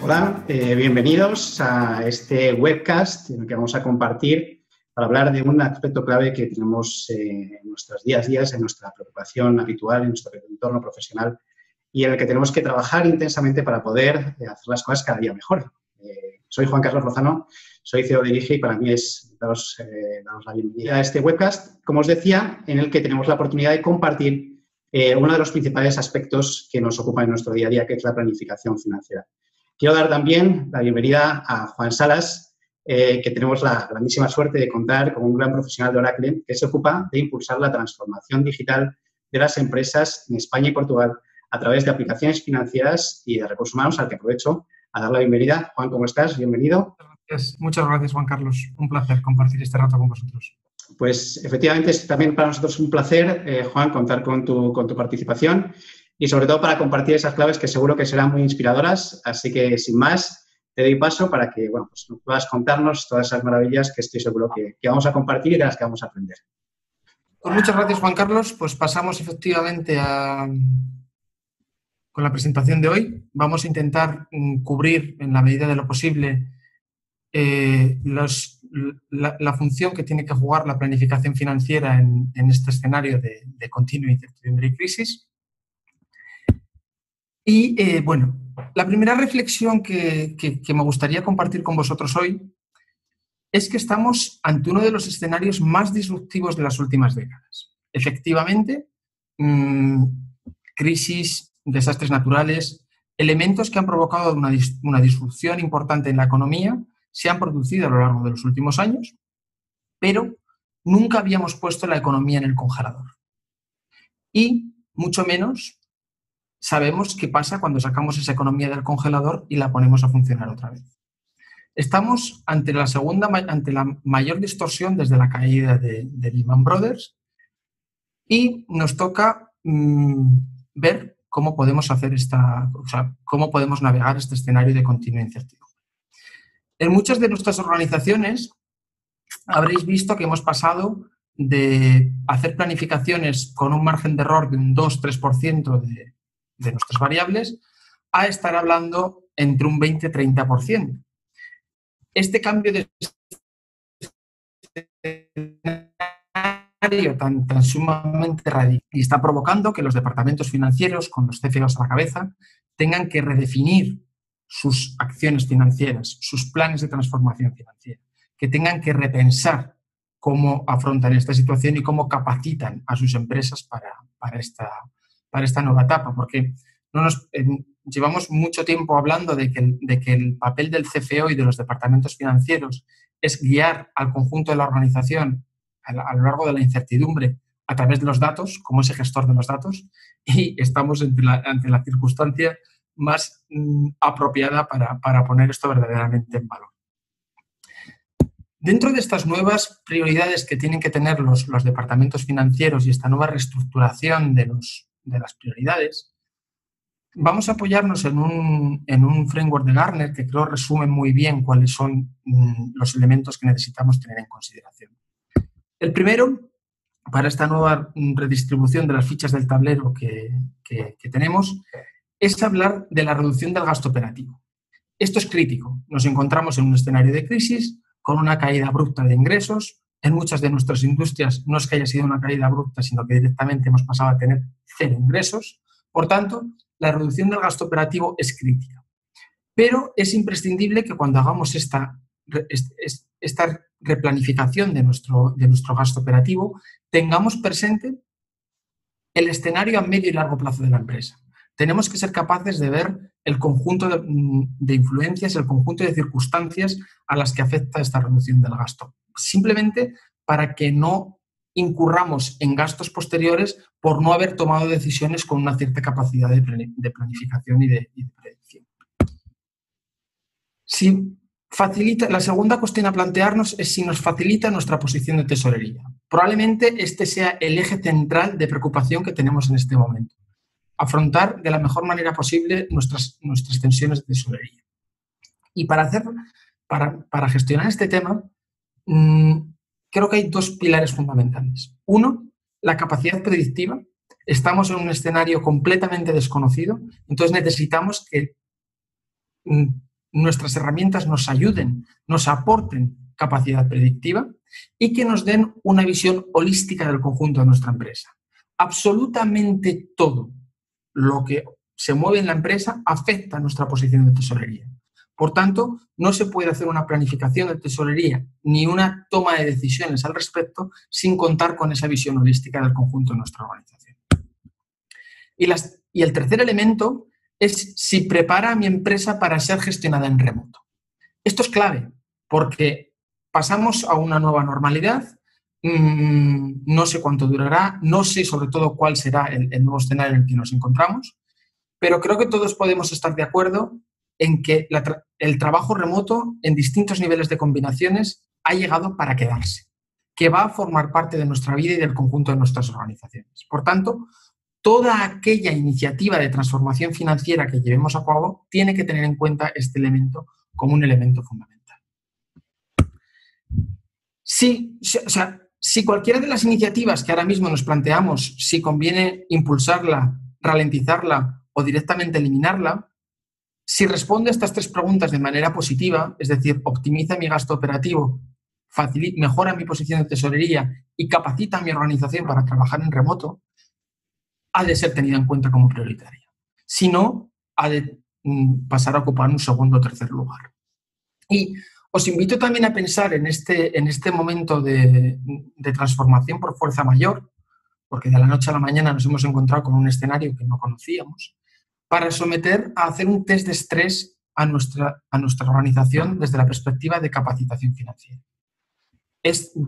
Hola, bienvenidos a este webcast en el que vamos a compartir para hablar de un aspecto clave que tenemos en nuestros días a días, en nuestra preocupación habitual, en nuestro entorno profesional y en el que tenemos que trabajar intensamente para poder hacer las cosas cada día mejor. Soy Juan Carlos Lozano, soy CEO de Dirige y para mí es daros la bienvenida a este webcast, como os decía, en el que tenemos la oportunidad de compartir uno de los principales aspectos que nos ocupan en nuestro día a día, que es la planificación financiera. Quiero dar también la bienvenida a Juan Salas, que tenemos la grandísima suerte de contar con un gran profesional de Oracle que se ocupa de impulsar la transformación digital de las empresas en España y Portugal a través de aplicaciones financieras y de recursos humanos, al que aprovecho a dar la bienvenida. Juan, ¿cómo estás? Bienvenido. Muchas gracias, Juan Carlos. Un placer compartir este rato con vosotros. Pues efectivamente es también para nosotros un placer, Juan, contar con tu participación y sobre todo para compartir esas claves que seguro que serán muy inspiradoras. Así que, sin más, te doy paso para que pues puedas contarnos todas esas maravillas que estoy seguro que vamos a compartir y de las que vamos a aprender. Pues muchas gracias, Juan Carlos. Pues pasamos efectivamente con la presentación de hoy. Vamos a intentar cubrir en la medida de lo posible la función que tiene que jugar la planificación financiera en este escenario de continua incertidumbre y crisis. Y bueno, la primera reflexión que me gustaría compartir con vosotros hoy es que estamos ante uno de los escenarios más disruptivos de las últimas décadas. Efectivamente, crisis, desastres naturales, elementos que han provocado una disrupción importante en la economía se han producido a lo largo de los últimos años, pero nunca habíamos puesto la economía en el congelador. Y mucho menos sabemos qué pasa cuando sacamos esa economía del congelador y la ponemos a funcionar otra vez. Estamos ante la mayor distorsión desde la caída de Lehman Brothers y nos toca ver cómo podemos cómo podemos navegar este escenario de continua incertidumbre. En muchas de nuestras organizaciones habréis visto que hemos pasado de hacer planificaciones con un margen de error de un 2-3% de nuestras variables a estar hablando entre un 20-30%. Este cambio de escenario tan sumamente radical y está provocando que los departamentos financieros, con los CFOs a la cabeza, tengan que redefinir sus acciones financieras, sus planes de transformación financiera, que tengan que repensar cómo afrontan esta situación y cómo capacitan a sus empresas para esta nueva etapa, porque llevamos mucho tiempo hablando de que el papel del CFO y de los departamentos financieros es guiar al conjunto de la organización a lo largo de la incertidumbre a través de los datos, como ese gestor de los datos, y estamos ante la circunstancia más apropiada para poner esto verdaderamente en valor. Dentro de estas nuevas prioridades que tienen que tener los departamentos financieros y esta nueva reestructuración de las prioridades, vamos a apoyarnos en un framework de Gartner que creo resume muy bien cuáles son los elementos que necesitamos tener en consideración. El primero, para esta nueva redistribución de las fichas del tablero que tenemos, es hablar de la reducción del gasto operativo. Esto es crítico. Nos encontramos en un escenario de crisis con una caída abrupta de ingresos. En muchas de nuestras industrias no es que haya sido una caída abrupta, sino que directamente hemos pasado a tener cero ingresos. Por tanto, la reducción del gasto operativo es crítica. Pero es imprescindible que cuando hagamos esta replanificación de nuestro gasto operativo, tengamos presente el escenario a medio y largo plazo de la empresa. Tenemos que ser capaces de ver el conjunto de influencias, el conjunto de circunstancias a las que afecta esta reducción del gasto. Simplemente para que no incurramos en gastos posteriores por no haber tomado decisiones con una cierta capacidad de planificación y de predicción. La segunda cuestión a plantearnos es si nos facilita nuestra posición de tesorería. Probablemente este sea el eje central de preocupación que tenemos en este momento. Afrontar de la mejor manera posible nuestras tensiones de tesorería. Y para gestionar este tema, creo que hay dos pilares fundamentales. Uno, la capacidad predictiva. Estamos en un escenario completamente desconocido, entonces necesitamos que nuestras herramientas nos ayuden, nos aporten capacidad predictiva y que nos den una visión holística del conjunto de nuestra empresa. Absolutamente todo lo que se mueve en la empresa afecta a nuestra posición de tesorería. Por tanto, no se puede hacer una planificación de tesorería ni una toma de decisiones al respecto sin contar con esa visión holística del conjunto de nuestra organización. Y el tercer elemento es si prepara a mi empresa para ser gestionada en remoto. Esto es clave porque pasamos a una nueva normalidad, no sé cuánto durará, no sé sobre todo cuál será el nuevo escenario en el que nos encontramos, pero creo que todos podemos estar de acuerdo en que el trabajo remoto en distintos niveles de combinaciones ha llegado para quedarse, que va a formar parte de nuestra vida y del conjunto de nuestras organizaciones. Por tanto, toda aquella iniciativa de transformación financiera que llevemos a cabo tiene que tener en cuenta este elemento como un elemento fundamental. Si cualquiera de las iniciativas que ahora mismo nos planteamos, si conviene impulsarla, ralentizarla o directamente eliminarla, si responde a estas tres preguntas de manera positiva, es decir, optimiza mi gasto operativo, mejora mi posición de tesorería y capacita a mi organización para trabajar en remoto, ha de ser tenida en cuenta como prioritaria. Si no, ha de pasar a ocupar un segundo o tercer lugar. Y os invito también a pensar en este momento de transformación por fuerza mayor, porque de la noche a la mañana nos hemos encontrado con un escenario que no conocíamos, para someter a hacer un test de estrés a nuestra organización desde la perspectiva de capacitación financiera.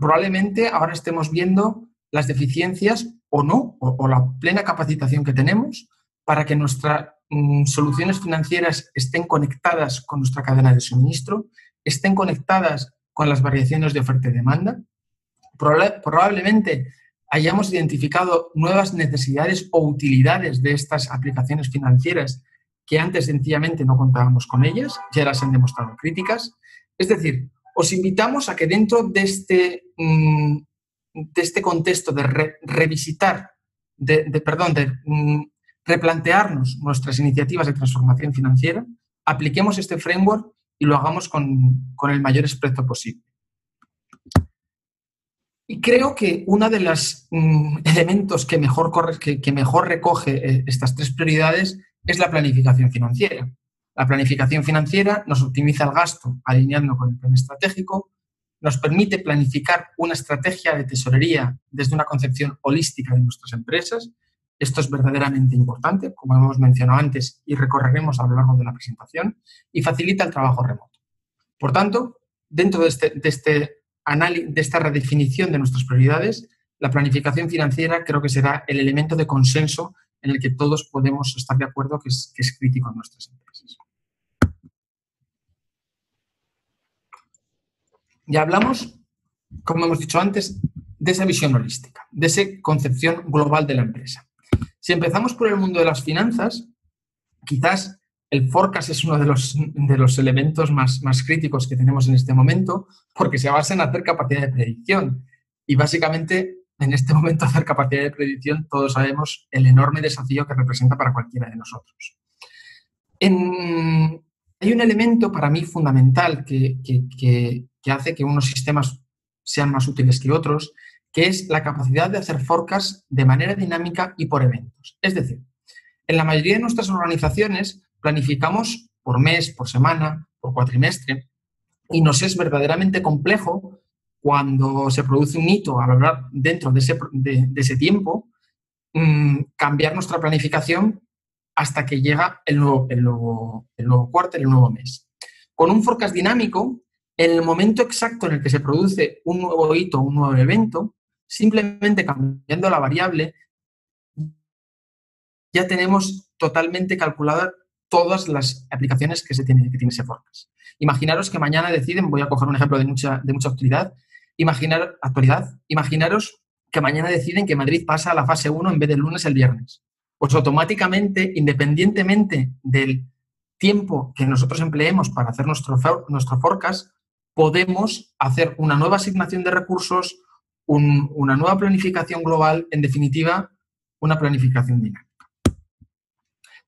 Probablemente ahora estemos viendo las deficiencias o no, o la plena capacitación que tenemos para que nuestras soluciones financieras estén conectadas con nuestra cadena de suministro, estén conectadas con las variaciones de oferta y demanda. Probablemente hayamos identificado nuevas necesidades o utilidades de estas aplicaciones financieras que antes sencillamente no contábamos con ellas, ya las han demostrado críticas. Es decir, os invitamos a que dentro de este contexto de revisitar, replantearnos nuestras iniciativas de transformación financiera, apliquemos este framework y lo hagamos con el mayor esfuerzo posible. Y creo que uno de los elementos que mejor recoge estas tres prioridades es la planificación financiera. La planificación financiera nos optimiza el gasto alineando con el plan estratégico, nos permite planificar una estrategia de tesorería desde una concepción holística de nuestras empresas. Esto es verdaderamente importante, como hemos mencionado antes y recorreremos a lo largo de la presentación, y facilita el trabajo remoto. Por tanto, dentro de esta redefinición de nuestras prioridades, la planificación financiera creo que será el elemento de consenso en el que todos podemos estar de acuerdo que es crítico en nuestras empresas. Ya hablamos, como hemos dicho antes, de esa visión holística, de esa concepción global de la empresa. Si empezamos por el mundo de las finanzas, quizás el forecast es uno de los elementos más críticos que tenemos en este momento, porque se basa en hacer capacidad de predicción. Y básicamente, en este momento, hacer capacidad de predicción, todos sabemos el enorme desafío que representa para cualquiera de nosotros. Hay un elemento para mí fundamental que hace que unos sistemas sean más útiles que otros, que es la capacidad de hacer forecast de manera dinámica y por eventos. Es decir, en la mayoría de nuestras organizaciones planificamos por mes, por semana, por cuatrimestre, y nos es verdaderamente complejo cuando se produce un hito a hablar dentro de ese tiempo, cambiar nuestra planificación hasta que llega el nuevo cuarto, el nuevo mes. Con un forecast dinámico, en el momento exacto en el que se produce un nuevo hito, un nuevo evento, simplemente cambiando la variable, ya tenemos totalmente calculadas todas las aplicaciones que tiene ese forecast. Imaginaros que mañana deciden, voy a coger un ejemplo de mucha actualidad, imaginaros que mañana deciden que Madrid pasa a la fase 1 en vez del lunes el viernes. Pues automáticamente, independientemente del tiempo que nosotros empleemos para hacer nuestro forecast, podemos hacer una nueva asignación de recursos, una nueva planificación global, en definitiva, una planificación dinámica.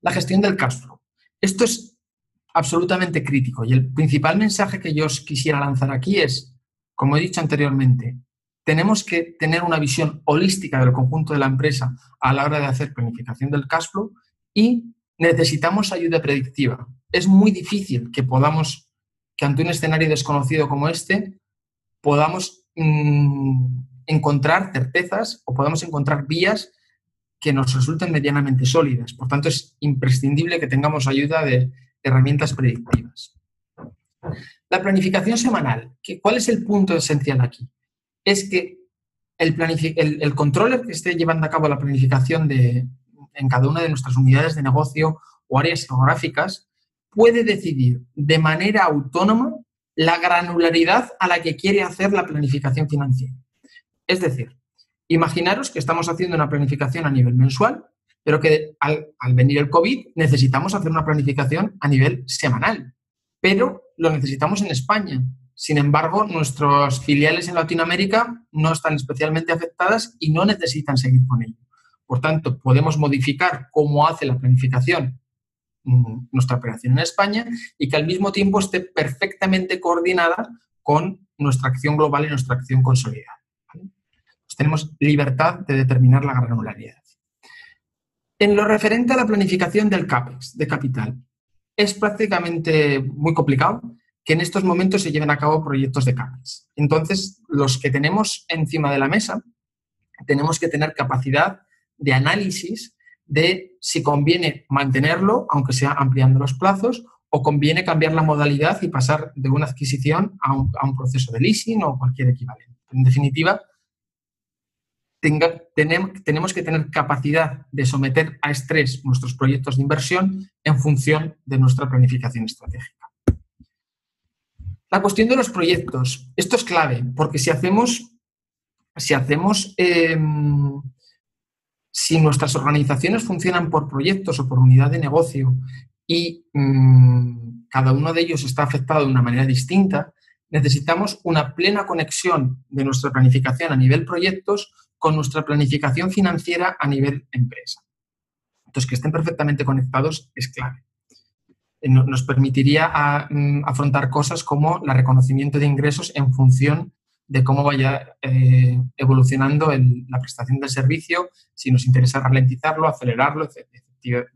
La gestión del cash flow. Esto es absolutamente crítico. Y el principal mensaje que yo os quisiera lanzar aquí es, como he dicho anteriormente, tenemos que tener una visión holística del conjunto de la empresa a la hora de hacer planificación del cash flow y necesitamos ayuda predictiva. Es muy difícil que ante un escenario desconocido como este, podamos encontrar certezas o podamos encontrar vías que nos resulten medianamente sólidas. Por tanto, es imprescindible que tengamos ayuda de herramientas predictivas. La planificación semanal. ¿Cuál es el punto esencial aquí? Es que el controller que esté llevando a cabo la planificación en cada una de nuestras unidades de negocio o áreas geográficas puede decidir de manera autónoma la granularidad a la que quiere hacer la planificación financiera. Es decir, imaginaros que estamos haciendo una planificación a nivel mensual, pero que al venir el COVID necesitamos hacer una planificación a nivel semanal, pero lo necesitamos en España. Sin embargo, nuestras filiales en Latinoamérica no están especialmente afectadas y no necesitan seguir con ello. Por tanto, podemos modificar cómo hace la planificación nuestra operación en España y que al mismo tiempo esté perfectamente coordinada con nuestra acción global y nuestra acción consolidada. ¿Vale? Pues tenemos libertad de determinar la granularidad. En lo referente a la planificación del CAPEX, de capital, es prácticamente muy complicado que en estos momentos se lleven a cabo proyectos de CAPEX. Entonces, los que tenemos encima de la mesa, tenemos que tener capacidad de análisis de si conviene mantenerlo, aunque sea ampliando los plazos, o conviene cambiar la modalidad y pasar de una adquisición a un proceso de leasing o cualquier equivalente. En definitiva, tenemos que tener capacidad de someter a estrés nuestros proyectos de inversión en función de nuestra planificación estratégica. La cuestión de los proyectos. Esto es clave, porque si nuestras organizaciones funcionan por proyectos o por unidad de negocio y cada uno de ellos está afectado de una manera distinta, necesitamos una plena conexión de nuestra planificación a nivel proyectos con nuestra planificación financiera a nivel empresa. Entonces, que estén perfectamente conectados es clave. Nos permitiría afrontar cosas como el reconocimiento de ingresos en función de cómo vaya evolucionando la prestación del servicio, si nos interesa ralentizarlo, acelerarlo, etc.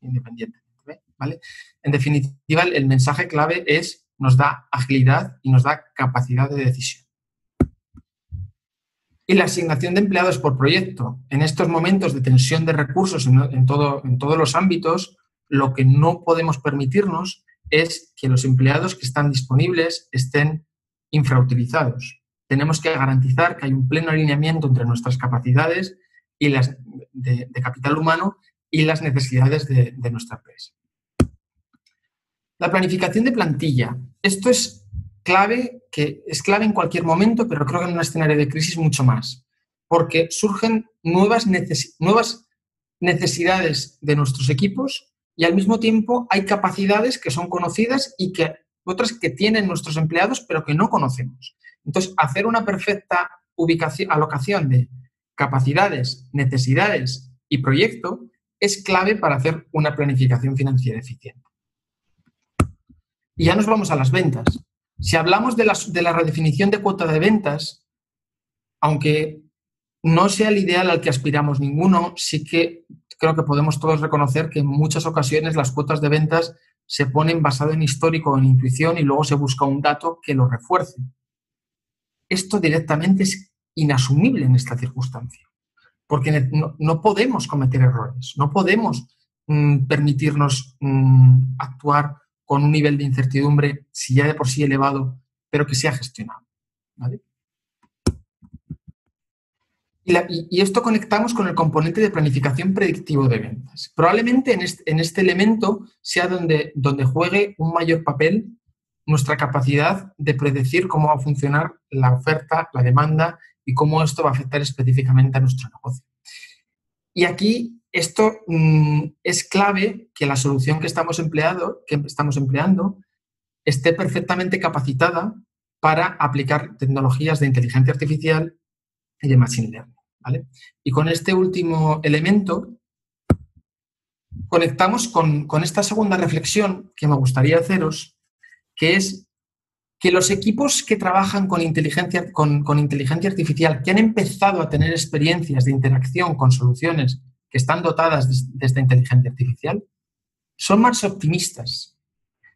Independientemente, ¿vale? En definitiva, el mensaje clave es nos da agilidad y nos da capacidad de decisión. Y la asignación de empleados por proyecto. En estos momentos de tensión de recursos en todos los ámbitos, lo que no podemos permitirnos es que los empleados que están disponibles estén infrautilizados. Tenemos que garantizar que hay un pleno alineamiento entre nuestras capacidades y las de capital humano y las necesidades de nuestra empresa. La planificación de plantilla. Esto es clave en cualquier momento, pero creo que en un escenario de crisis mucho más, porque surgen nuevas necesidades de nuestros equipos y al mismo tiempo hay capacidades que son conocidas y otras que tienen nuestros empleados pero que no conocemos. Entonces, hacer una perfecta alocación de capacidades, necesidades y proyecto es clave para hacer una planificación financiera eficiente. Y ya nos vamos a las ventas. Si hablamos de la redefinición de cuota de ventas, aunque no sea el ideal al que aspiramos ninguno, sí que creo que podemos todos reconocer que en muchas ocasiones las cuotas de ventas se ponen basado en histórico o en intuición y luego se busca un dato que lo refuerce. Esto directamente es inasumible en esta circunstancia, porque no podemos cometer errores, no podemos permitirnos actuar con un nivel de incertidumbre, si ya de por sí elevado, pero que sea gestionado, ¿vale? Y esto conectamos con el componente de planificación predictivo de ventas. Probablemente en este elemento sea donde juegue un mayor papel nuestra capacidad de predecir cómo va a funcionar la oferta, la demanda y cómo esto va a afectar específicamente a nuestro negocio. Y aquí esto es clave que la solución que estamos empleando esté perfectamente capacitada para aplicar tecnologías de inteligencia artificial y de machine learning, ¿vale? Y con este último elemento conectamos con esta segunda reflexión que me gustaría haceros, que es que los equipos que trabajan con inteligencia artificial, que han empezado a tener experiencias de interacción con soluciones que están dotadas de esta inteligencia artificial, son más optimistas.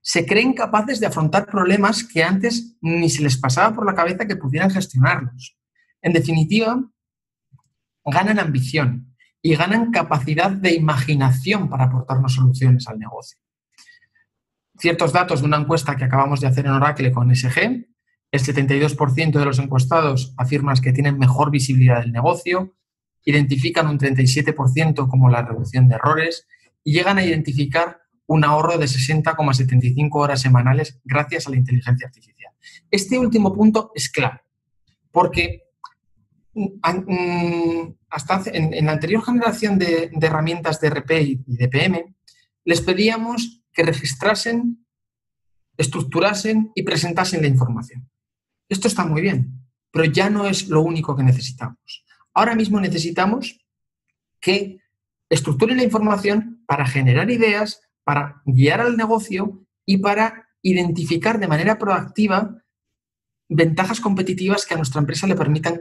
Se creen capaces de afrontar problemas que antes ni se les pasaba por la cabeza que pudieran gestionarlos. En definitiva, ganan ambición y ganan capacidad de imaginación para aportarnos soluciones al negocio. Ciertos datos de una encuesta que acabamos de hacer en Oracle con SG, el 72% de los encuestados afirman que tienen mejor visibilidad del negocio, identifican un 37% como la reducción de errores y llegan a identificar un ahorro de 60,75 horas semanales gracias a la inteligencia artificial. Este último punto es clave, porque hasta en la anterior generación de herramientas de RP y de PM, les pedíamos que registrasen, estructurasen y presentasen la información. Esto está muy bien, pero ya no es lo único que necesitamos. Ahora mismo necesitamos que estructuren la información para generar ideas, para guiar al negocio y para identificar de manera proactiva ventajas competitivas que a nuestra empresa le permitan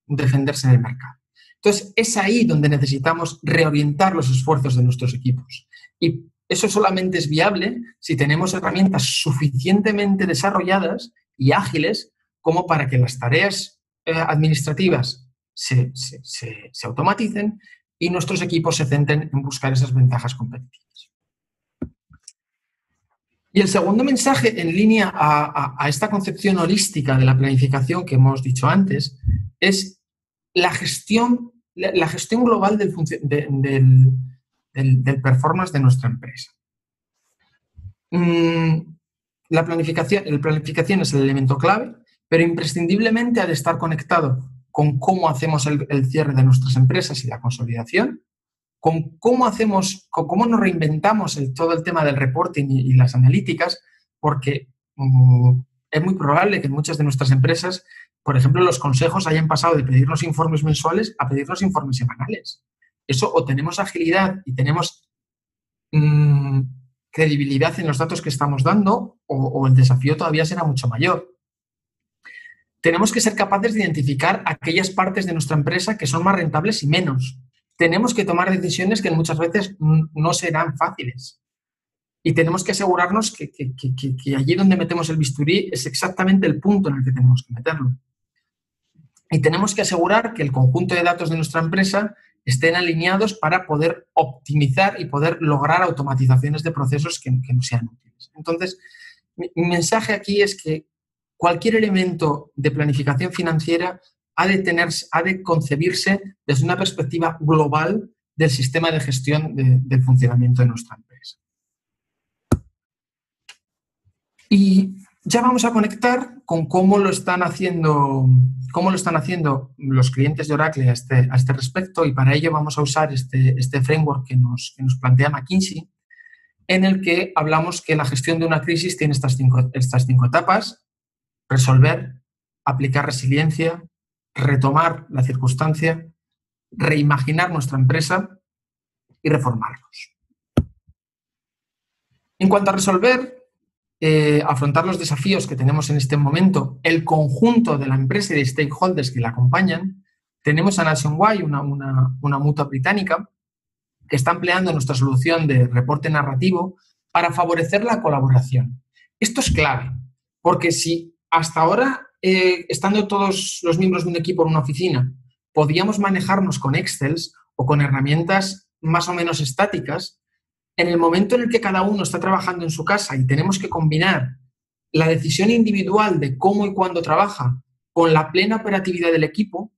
defenderse en el mercado. Entonces, es ahí donde necesitamos reorientar los esfuerzos de nuestros equipos. Y eso solamente es viable si tenemos herramientas suficientemente desarrolladas y ágiles como para que las tareas administrativas se automaticen y nuestros equipos se centren en buscar esas ventajas competitivas. Y el segundo mensaje en línea a esta concepción holística de la planificación que hemos dicho antes es la gestión global del performance de nuestra empresa. La planificación es el elemento clave, pero imprescindiblemente ha de estar conectado con cómo hacemos el cierre de nuestras empresas y la consolidación, con cómo nos reinventamos todo el tema del reporting y las analíticas, porque es muy probable que en muchas de nuestras empresas, por ejemplo, los consejos hayan pasado de pedirnos informes mensuales a pedirnos informes semanales. Eso o tenemos agilidad y tenemos credibilidad en los datos que estamos dando o el desafío todavía será mucho mayor. Tenemos que ser capaces de identificar aquellas partes de nuestra empresa que son más rentables y menos. Tenemos que tomar decisiones que muchas veces no serán fáciles. Y tenemos que asegurarnos que allí donde metemos el bisturí es exactamente el punto en el que tenemos que meterlo. Y tenemos que asegurar que el conjunto de datos de nuestra empresa estén alineados para poder optimizar y poder lograr automatizaciones de procesos que nos sean útiles. Entonces, mi mensaje aquí es que cualquier elemento de planificación financiera ha de concebirse desde una perspectiva global del sistema de gestión del funcionamiento de nuestra empresa. Y ya vamos a conectar con cómo lo están haciendo los clientes de Oracle a este respecto, y para ello vamos a usar este framework que nos plantea McKinsey, en el que hablamos que la gestión de una crisis tiene estas cinco etapas: resolver, aplicar resiliencia, retomar la circunstancia, reimaginar nuestra empresa y reformarnos. En cuanto a resolver, afrontar los desafíos que tenemos en este momento, el conjunto de la empresa y de stakeholders que la acompañan, tenemos a Nationwide, una mutua británica, que está empleando nuestra solución de reporte narrativo para favorecer la colaboración. Esto es clave, porque si hasta ahora, estando todos los miembros de un equipo en una oficina, podíamos manejarnos con Excel o con herramientas más o menos estáticas, en el momento en el que cada uno está trabajando en su casa y tenemos que combinar la decisión individual de cómo y cuándo trabaja con la plena operatividad del equipo,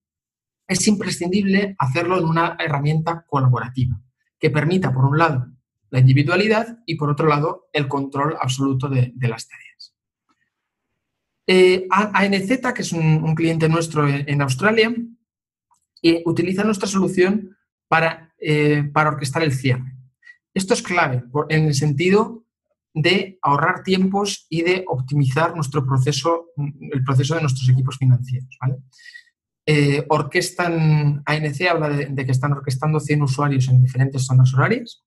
es imprescindible hacerlo en una herramienta colaborativa que permita, por un lado, la individualidad y, por otro lado, el control absoluto de las tareas. ANZ, que es un cliente nuestro en Australia, utiliza nuestra solución para orquestar el cierre. Esto es clave en el sentido de ahorrar tiempos y de optimizar el proceso de nuestros equipos financieros, ¿vale? ANC habla de que están orquestando 100 usuarios en diferentes zonas horarias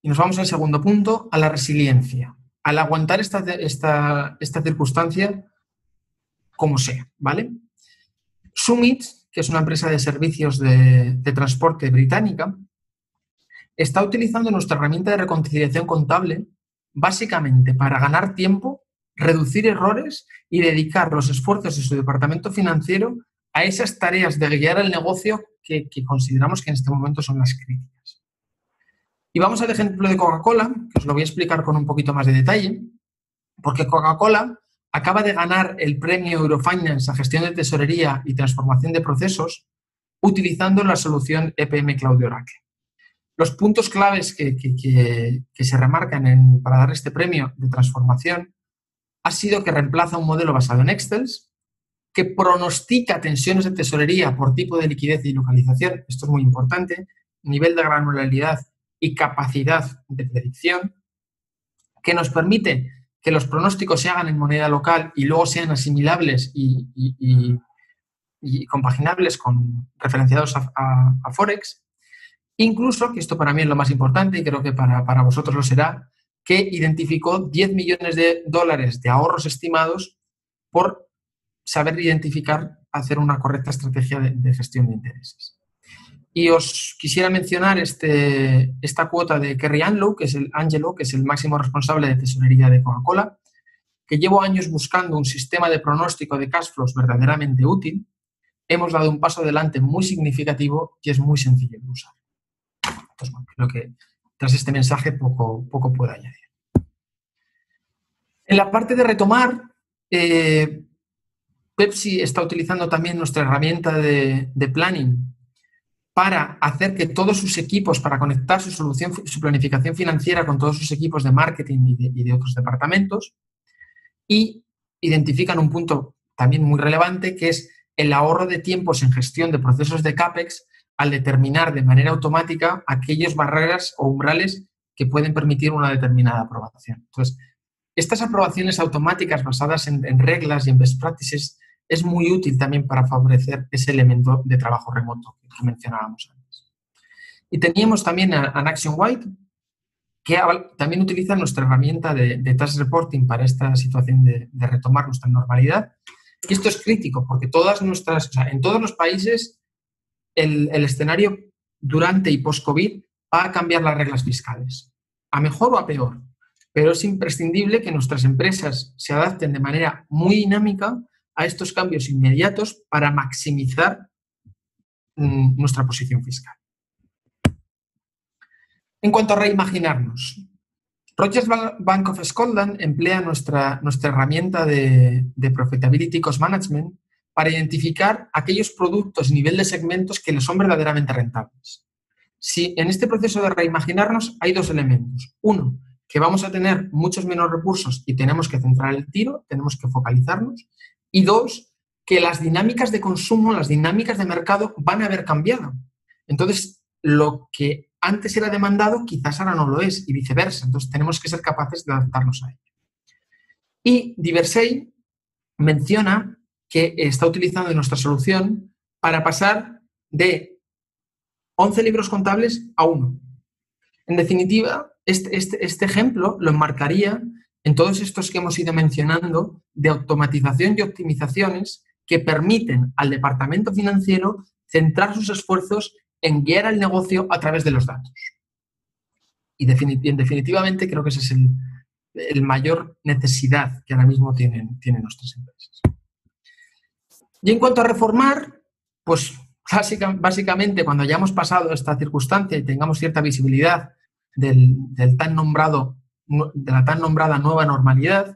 y nos vamos al segundo punto, a la resiliencia, al aguantar esta circunstancia como sea, ¿vale? Summit, que es una empresa de servicios de transporte británica, está utilizando nuestra herramienta de reconciliación contable básicamente para ganar tiempo, reducir errores y dedicar los esfuerzos de su departamento financiero a esas tareas de guiar el negocio que consideramos que en este momento son las críticas. Y vamos al ejemplo de Coca-Cola, que os lo voy a explicar con un poquito más de detalle, porque Coca-Cola acaba de ganar el premio Eurofinance a gestión de tesorería y transformación de procesos utilizando la solución EPM Cloud de Oracle. Los puntos claves que se remarcan para dar este premio de transformación ha sido que reemplaza un modelo basado en Excel, que pronostica tensiones de tesorería por tipo de liquidez y localización, esto es muy importante, nivel de granularidad y capacidad de predicción, que nos permite que los pronósticos se hagan en moneda local y luego sean asimilables y compaginables referenciados a Forex. Incluso, que esto para mí es lo más importante y creo que para vosotros lo será, que identificó $10 millones de ahorros estimados por saber identificar, hacer una correcta estrategia de gestión de intereses. Y os quisiera mencionar esta cuota de Kerry Angelo, que es el máximo responsable de tesorería de Coca-Cola, que llevo años buscando un sistema de pronóstico de cash flows verdaderamente útil. Hemos dado un paso adelante muy significativo y es muy sencillo de usar. Entonces, bueno, creo que tras este mensaje poco puedo añadir. En la parte de retomar, Pepsi está utilizando también nuestra herramienta de planning para hacer que todos sus equipos, para conectar su planificación financiera con todos sus equipos de marketing y de otros departamentos, y identifican un punto también muy relevante, que es el ahorro de tiempos en gestión de procesos de CAPEX al determinar de manera automática aquellas barreras o umbrales que pueden permitir una determinada aprobación. Entonces, estas aprobaciones automáticas basadas en reglas y en best practices es muy útil también para favorecer ese elemento de trabajo remoto que mencionábamos antes. Y teníamos también a Action White, que también utiliza nuestra herramienta de Task Reporting para esta situación de retomar nuestra normalidad. Y esto es crítico porque en todos los países el escenario durante y post-COVID va a cambiar las reglas fiscales, a mejor o a peor. Pero es imprescindible que nuestras empresas se adapten de manera muy dinámica a estos cambios inmediatos para maximizar nuestra posición fiscal. En cuanto a reimaginarnos, Rogers Bank of Scotland emplea nuestra herramienta de Profitability Cost Management para identificar aquellos productos y nivel de segmentos que les son verdaderamente rentables. Si en este proceso de reimaginarnos hay dos elementos. Uno, que vamos a tener muchos menos recursos y tenemos que centrar el tiro, tenemos que focalizarnos. Y dos, que las dinámicas de consumo, las dinámicas de mercado van a haber cambiado. Entonces, lo que antes era demandado quizás ahora no lo es y viceversa. Entonces, tenemos que ser capaces de adaptarnos a ello. Y Diversey menciona que está utilizando nuestra solución para pasar de 11 libros contables a 1. En definitiva, este ejemplo lo enmarcaría en todos estos que hemos ido mencionando de automatización y optimizaciones que permiten al departamento financiero centrar sus esfuerzos en guiar al negocio a través de los datos. Y definitivamente creo que ese es el mayor necesidad que ahora mismo tienen nuestras empresas. Y en cuanto a reformar, pues básicamente cuando hayamos pasado esta circunstancia y tengamos cierta visibilidad de la tan nombrada nueva normalidad,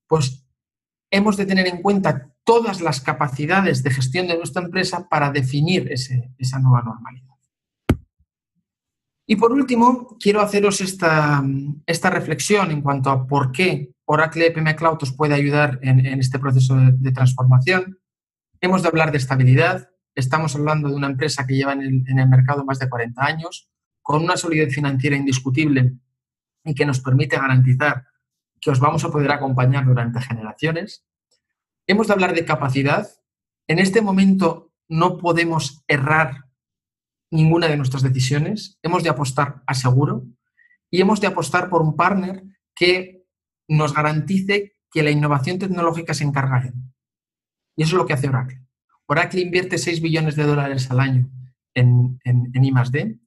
pues hemos de tener en cuenta todas las capacidades de gestión de nuestra empresa para definir esa nueva normalidad. Y por último, quiero haceros esta reflexión en cuanto a por qué Oracle EPM Cloud os puede ayudar en este proceso de transformación. Hemos de hablar de estabilidad. Estamos hablando de una empresa que lleva en el mercado más de 40 años, con una solidez financiera indiscutible y que nos permite garantizar que os vamos a poder acompañar durante generaciones. Hemos de hablar de capacidad. En este momento no podemos errar ninguna de nuestras decisiones. Hemos de apostar a seguro. y hemos de apostar por un partner que nos garantice que la innovación tecnológica se encarga él. Y eso es lo que hace Oracle. Oracle invierte $6 billones al año en I+D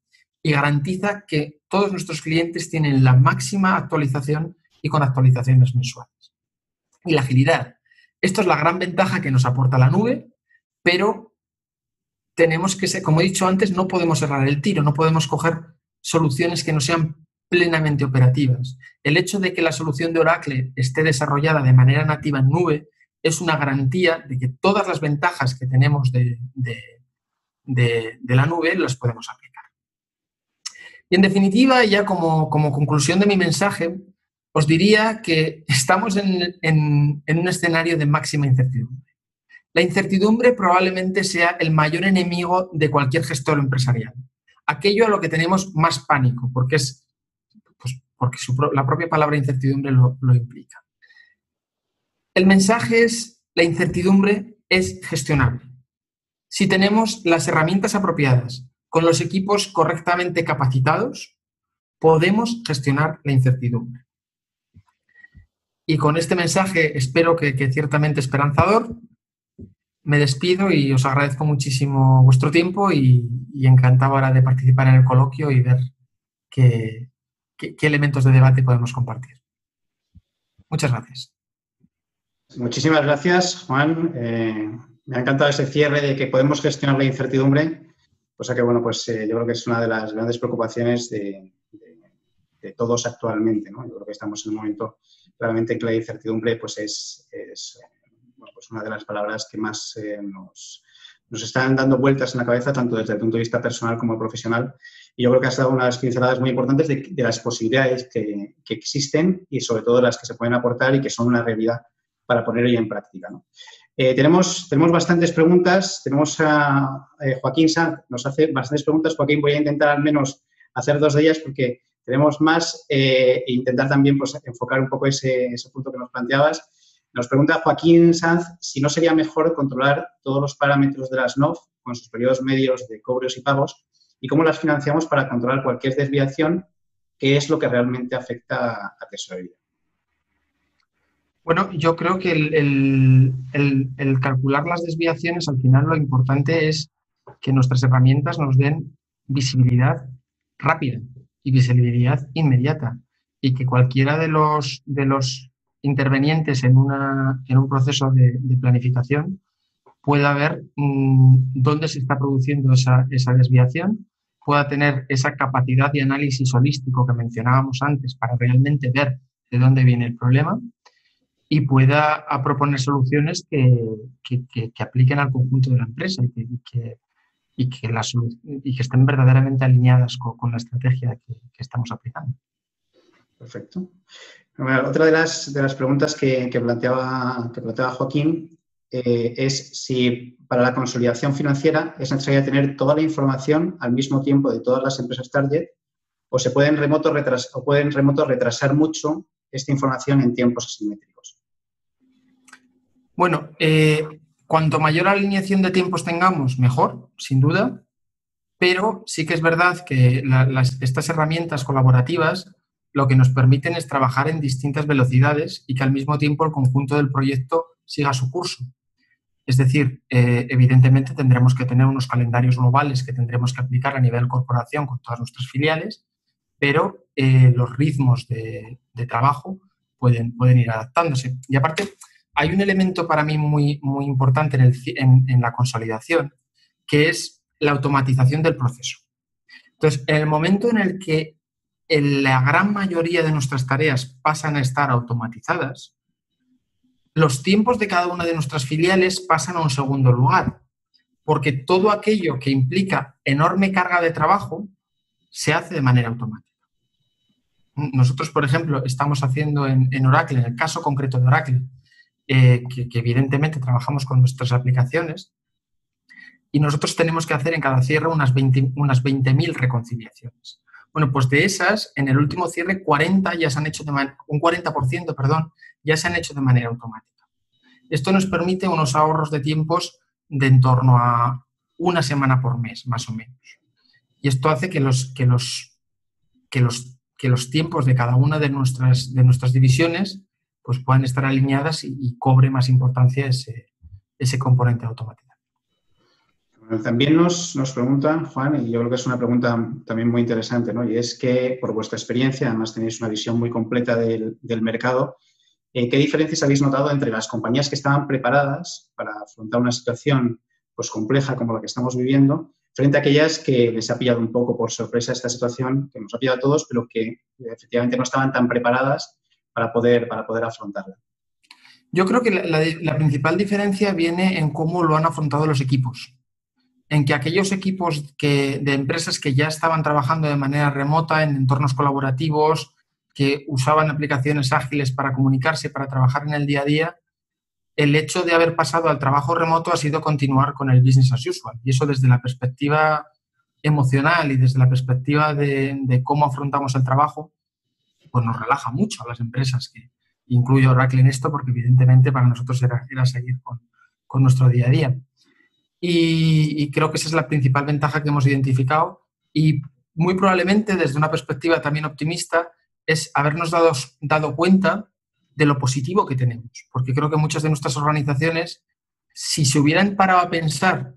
y garantiza que todos nuestros clientes tienen la máxima actualización y con actualizaciones mensuales. Y la agilidad. Esto es la gran ventaja que nos aporta la nube, pero tenemos que ser, como he dicho antes, no podemos errar el tiro, no podemos coger soluciones que no sean plenamente operativas. El hecho de que la solución de Oracle esté desarrollada de manera nativa en nube es una garantía de que todas las ventajas que tenemos de la nube las podemos aplicar. Y en definitiva, ya como conclusión de mi mensaje, os diría que estamos en un escenario de máxima incertidumbre. La incertidumbre probablemente sea el mayor enemigo de cualquier gestor empresarial. Aquello a lo que tenemos más pánico, porque la propia palabra incertidumbre lo implica. El mensaje es: la incertidumbre es gestionable. Si tenemos las herramientas apropiadas, con los equipos correctamente capacitados, podemos gestionar la incertidumbre. Y con este mensaje, espero que ciertamente esperanzador, me despido y os agradezco muchísimo vuestro tiempo y encantado ahora de participar en el coloquio y ver qué elementos de debate podemos compartir. Muchas gracias. Muchísimas gracias, Juan. Me ha encantado ese cierre de que podemos gestionar la incertidumbre, cosa que, bueno, pues yo creo que es una de las grandes preocupaciones de todos actualmente, ¿no? Yo creo que estamos en un momento claramente en que la incertidumbre pues es una de las palabras que más nos están dando vueltas en la cabeza, tanto desde el punto de vista personal como profesional. Y yo creo que has dado unas pinceladas muy importantes de las posibilidades que existen y sobre todo las que se pueden aportar y que son una realidad para poner ello en práctica, ¿no? Tenemos bastantes preguntas. Tenemos a Joaquín Sanz, nos hace bastantes preguntas. Joaquín, voy a intentar al menos hacer 2 de ellas porque tenemos más e intentar también pues, enfocar un poco ese punto que nos planteabas. Nos pregunta Joaquín Sanz si no sería mejor controlar todos los parámetros de las NOF con sus periodos medios de cobros y pagos y cómo las financiamos para controlar cualquier desviación, que es lo que realmente afecta a tesorería. Bueno, yo creo que el calcular las desviaciones, al final lo importante es que nuestras herramientas nos den visibilidad rápida y visibilidad inmediata y que cualquiera de los intervenientes en un proceso de planificación pueda ver dónde se está produciendo esa desviación, pueda tener esa capacidad de análisis holístico que mencionábamos antes para realmente ver de dónde viene el problema y pueda proponer soluciones que apliquen al conjunto de la empresa y que estén verdaderamente alineadas con la estrategia que estamos aplicando. Perfecto. Bueno, otra de las preguntas que planteaba Joaquín es si para la consolidación financiera es necesario tener toda la información al mismo tiempo de todas las empresas target o se pueden remoto retrasar mucho esta información en tiempos asimétricos. Bueno, cuanto mayor alineación de tiempos tengamos, mejor, sin duda, pero sí que es verdad que estas herramientas colaborativas lo que nos permiten es trabajar en distintas velocidades y que al mismo tiempo el conjunto del proyecto siga su curso. Es decir, evidentemente tendremos que tener unos calendarios globales que tendremos que aplicar a nivel corporación con todas nuestras filiales, pero los ritmos de trabajo pueden ir adaptándose. Y aparte, hay un elemento para mí muy, muy importante en la consolidación, que es la automatización del proceso. Entonces, en el momento en el que la gran mayoría de nuestras tareas pasan a estar automatizadas, los tiempos de cada una de nuestras filiales pasan a un segundo lugar, porque todo aquello que implica enorme carga de trabajo se hace de manera automática. Nosotros, por ejemplo, estamos haciendo en Oracle, en el caso concreto de Oracle, que evidentemente trabajamos con nuestras aplicaciones, y nosotros tenemos que hacer en cada cierre unas 20.000 reconciliaciones. Bueno, pues de esas, en el último cierre, 40% ya se han hecho de manera automática. Esto nos permite unos ahorros de tiempos de en torno a 1 semana por mes, más o menos. Y esto hace que los que los tiempos de cada una de nuestras divisiones pues puedan estar alineadas y cobre más importancia ese componente automático. Bueno, también nos preguntan, Juan, y yo creo que es una pregunta también muy interesante, ¿no? Y es que, por vuestra experiencia, además tenéis una visión muy completa del mercado, ¿qué diferencias habéis notado entre las compañías que estaban preparadas para afrontar una situación pues, compleja como la que estamos viviendo, frente a aquellas que les ha pillado un poco por sorpresa esta situación, que nos ha pillado a todos, pero que efectivamente no estaban tan preparadas para poder afrontarla? Yo creo que la principal diferencia viene en cómo lo han afrontado los equipos. En que aquellos equipos de empresas que ya estaban trabajando de manera remota, en entornos colaborativos, que usaban aplicaciones ágiles para comunicarse, para trabajar en el día a día, el hecho de haber pasado al trabajo remoto ha sido continuar con el business as usual. Y eso desde la perspectiva emocional y desde la perspectiva de cómo afrontamos el trabajo, pues nos relaja mucho a las empresas, que incluyo Oracle en esto, porque evidentemente para nosotros era seguir con nuestro día a día. Y creo que esa es la principal ventaja que hemos identificado y muy probablemente desde una perspectiva también optimista es habernos dado cuenta de lo positivo que tenemos, porque creo que muchas de nuestras organizaciones, si se hubieran parado a pensar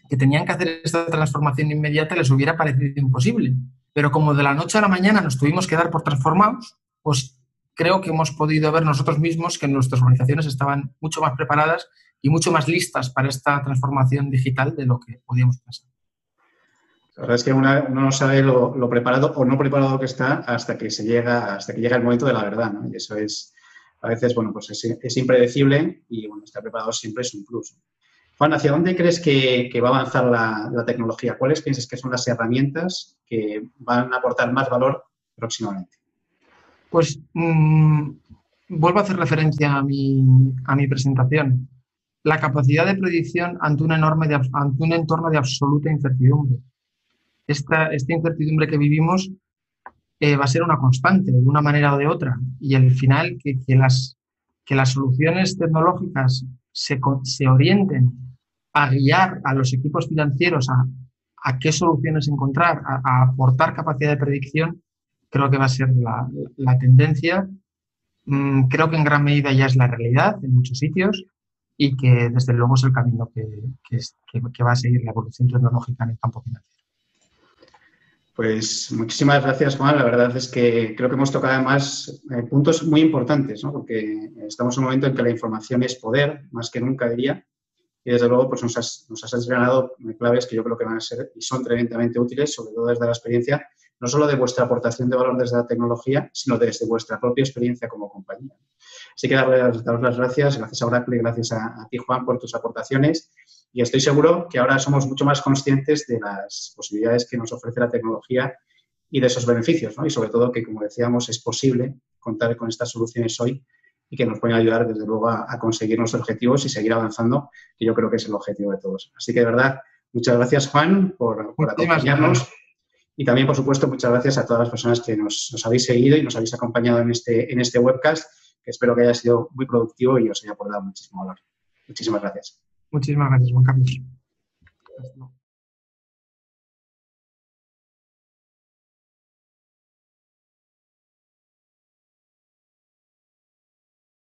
que tenían que hacer esta transformación inmediata, les hubiera parecido imposible. Pero como de la noche a la mañana nos tuvimos que dar por transformados, pues creo que hemos podido ver nosotros mismos que nuestras organizaciones estaban mucho más preparadas y mucho más listas para esta transformación digital de lo que podíamos pensar. La verdad es que uno no sabe lo preparado o no preparado que está hasta que llega el momento de la verdad, ¿no? Y eso es, a veces, bueno, pues es impredecible y, bueno, estar preparado siempre es un plus. Juan, ¿hacia dónde crees que va a avanzar la tecnología? ¿Cuáles piensas que son las herramientas que van a aportar más valor próximamente? Pues vuelvo a hacer referencia a mi presentación. La capacidad de predicción ante un entorno de absoluta incertidumbre. Esta incertidumbre que vivimos va a ser una constante, de una manera o de otra. Y al final, que las soluciones tecnológicas se orienten a guiar a los equipos financieros a qué soluciones encontrar, a aportar capacidad de predicción, creo que va a ser la tendencia. Creo que en gran medida ya es la realidad en muchos sitios y que desde luego es el camino que va a seguir la evolución tecnológica en el campo financiero. Pues muchísimas gracias, Juan. La verdad es que creo que hemos tocado además puntos muy importantes, ¿no? Porque estamos en un momento en que la información es poder, más que nunca diría, y desde luego pues nos has desgranado claves que yo creo que van a ser y son tremendamente útiles, sobre todo desde la experiencia, no solo de vuestra aportación de valor desde la tecnología, sino desde vuestra propia experiencia como compañía. Así que daros las gracias a Oracle y gracias a ti, Juan, por tus aportaciones. Y estoy seguro que ahora somos mucho más conscientes de las posibilidades que nos ofrece la tecnología y de esos beneficios, ¿no? Y sobre todo que, como decíamos, es posible contar con estas soluciones hoy y que nos pueden ayudar, desde luego, a conseguir nuestros objetivos y seguir avanzando, que yo creo que es el objetivo de todos. Así que, de verdad, muchas gracias, Juan, por acompañarnos. Y también, por supuesto, muchas gracias a todas las personas que nos habéis seguido y nos habéis acompañado en este webcast, que espero que haya sido muy productivo y os haya aportado muchísimo valor. Muchísimas gracias. Muchísimas gracias, Juan Carlos.